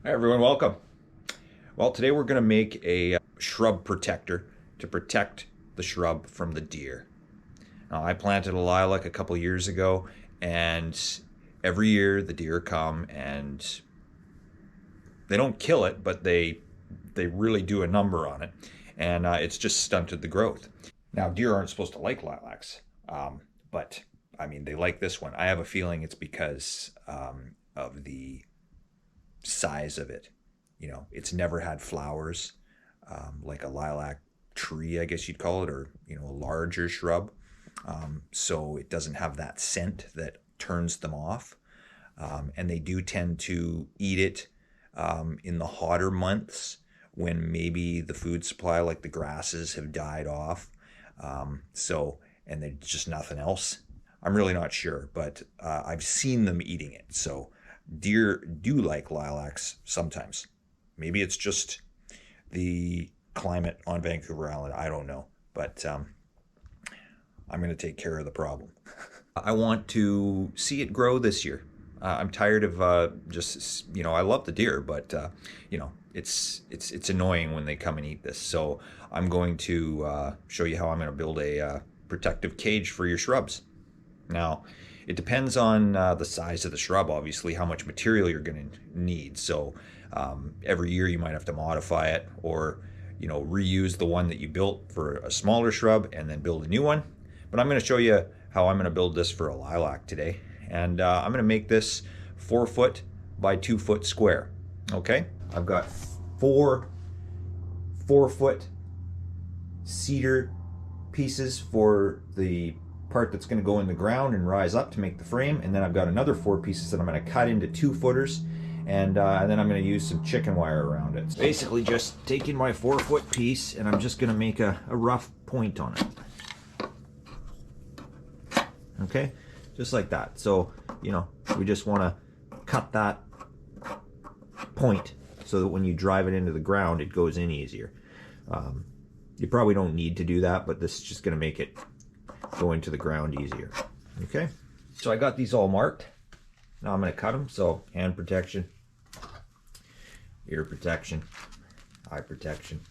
Hi everyone, welcome. Well, today we're going to make a shrub protector to protect the shrub from the deer. Now, I planted a lilac a couple years ago, and every year the deer come and they don't kill it, but they really do a number on it, and it's just stunted the growth. Now, deer aren't supposed to like lilacs, but I mean they like this one. I have a feeling it's because of the size of it. You know, it's never had flowers like a lilac tree, I guess you'd call it, or a larger shrub. So it doesn't have that scent that turns them off, and they do tend to eat it in the hotter months when maybe the food supply, like the grasses, have died off. And there's just nothing else. I'm really not sure, but I've seen them eating it. So deer do like lilacs sometimes. Maybe it's just the climate on Vancouver Island. I don't know, but I'm going to take care of the problem. I want to see it grow this year. I'm tired of I love the deer, but it's annoying when they come and eat this. So I'm going to show you how I'm going to build a protective cage for your shrubs. Now, it depends on the size of the shrub, obviously, how much material you're going to need. So every year you might have to modify it, or reuse the one that you built for a smaller shrub and then build a new one. But I'm going to show you how I'm going to build this for a lilac today. And I'm going to make this 4 foot by 2 foot square. Okay, I've got four 4-foot cedar pieces for the part that's going to go in the ground and rise up to make the frame, and then I've got another 4 pieces that I'm going to cut into 2-footers, and then I'm going to use some chicken wire around it. Basically just taking my 4-foot piece, and I'm just going to make a rough point on it. Okay, just like that. So we just want to cut that point so that when you drive it into the ground it goes in easier. You probably don't need to do that, but this is just going to make it go into the ground easier. Okay, so I got these all marked. Now I'm going to cut them. So hand protection, ear protection, eye protection.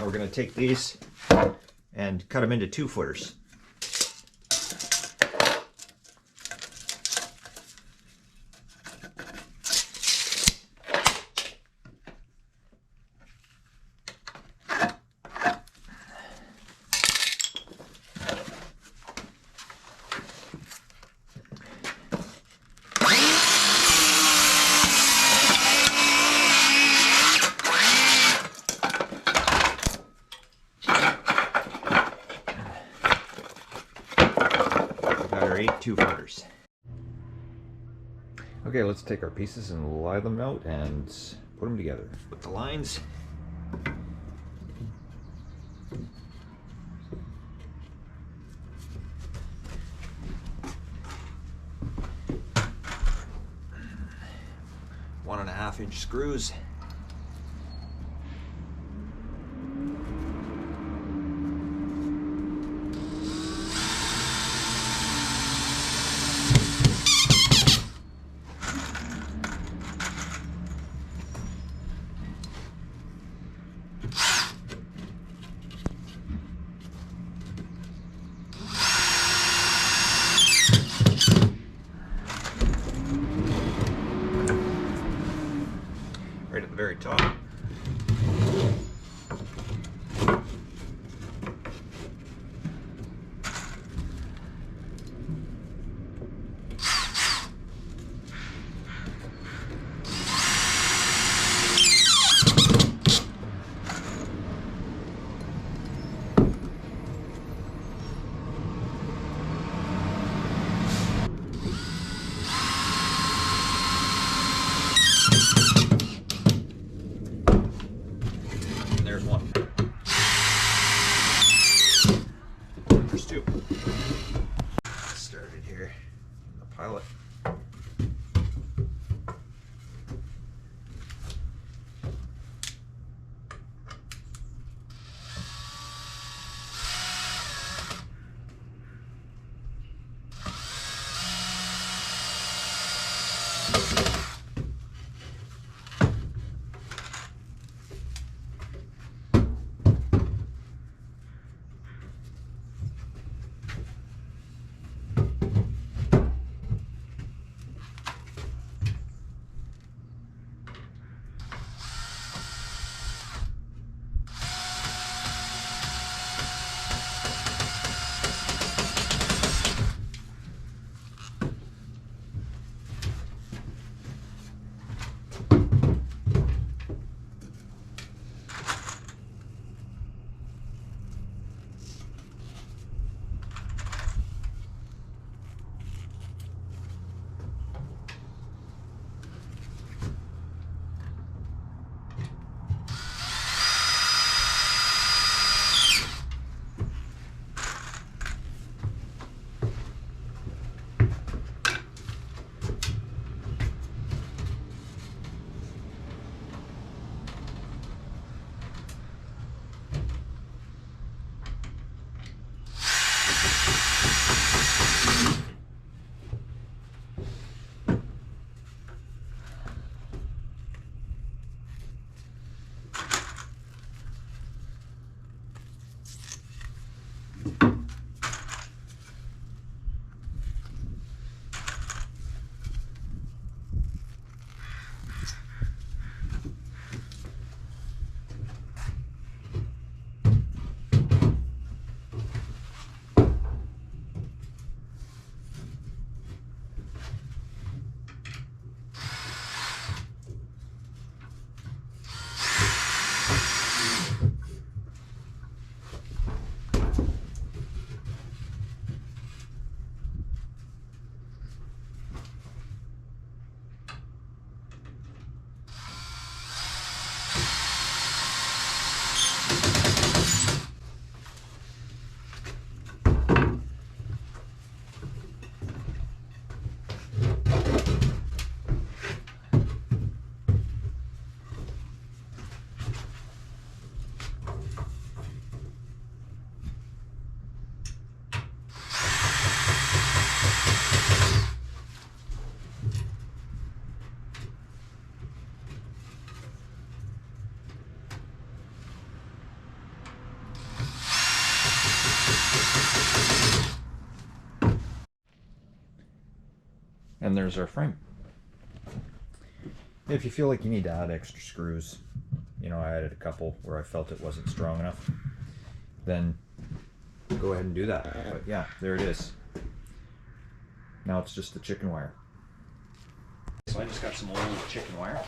We're going to take these and cut them into 2-footers. Our 8 2-footers. Okay, let's take our pieces and lie them out and put them together. Put the lines. One and a half inch screws. Right at And there's our frame. If you feel like you need to add extra screws, you know, I added a couple where I felt it wasn't strong enough, then go ahead and do that. But yeah, there it is. Now it's just the chicken wire. So I just got some old chicken wire.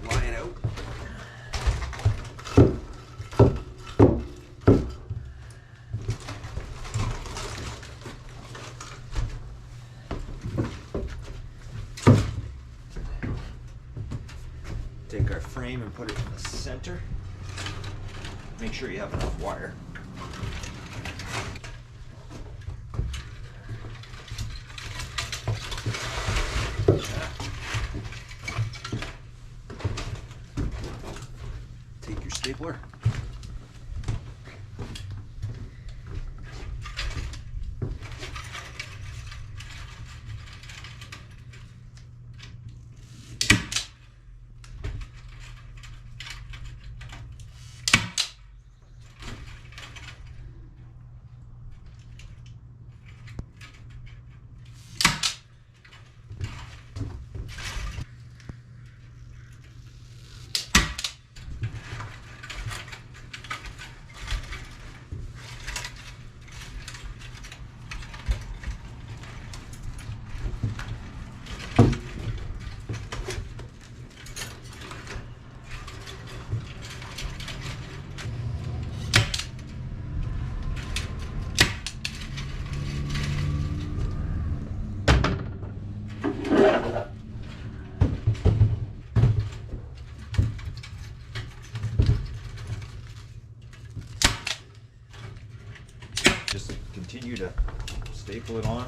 Line it out. Take our frame and put it in the center. Make sure you have enough wire. Take your stapler. Just continue to staple it on.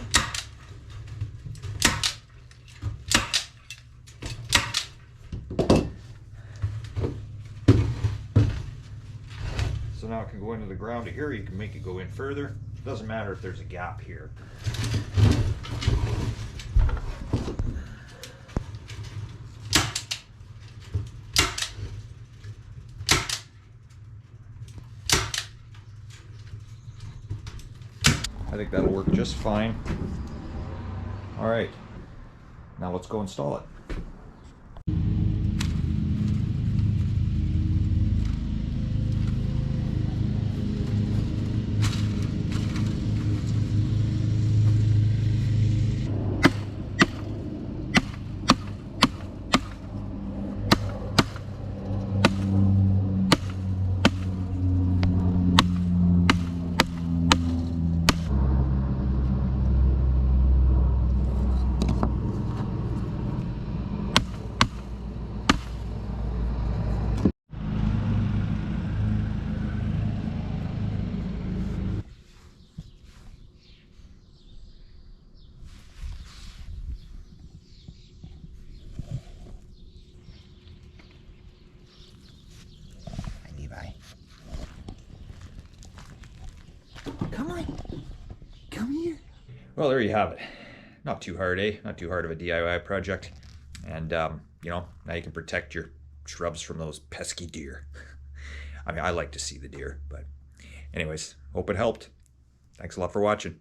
So So now it can go into the ground here. You can make it go in further. Doesn't matter if there's a gap here. I think that'll work just fine. All right, now let's go install it. Come on. Come here. Well, there you have it. Not too hard, eh? Not too hard of a DIY project. And, you know, now you can protect your shrubs from those pesky deer. I mean, I like to see the deer, but anyways, hope it helped. Thanks a lot for watching.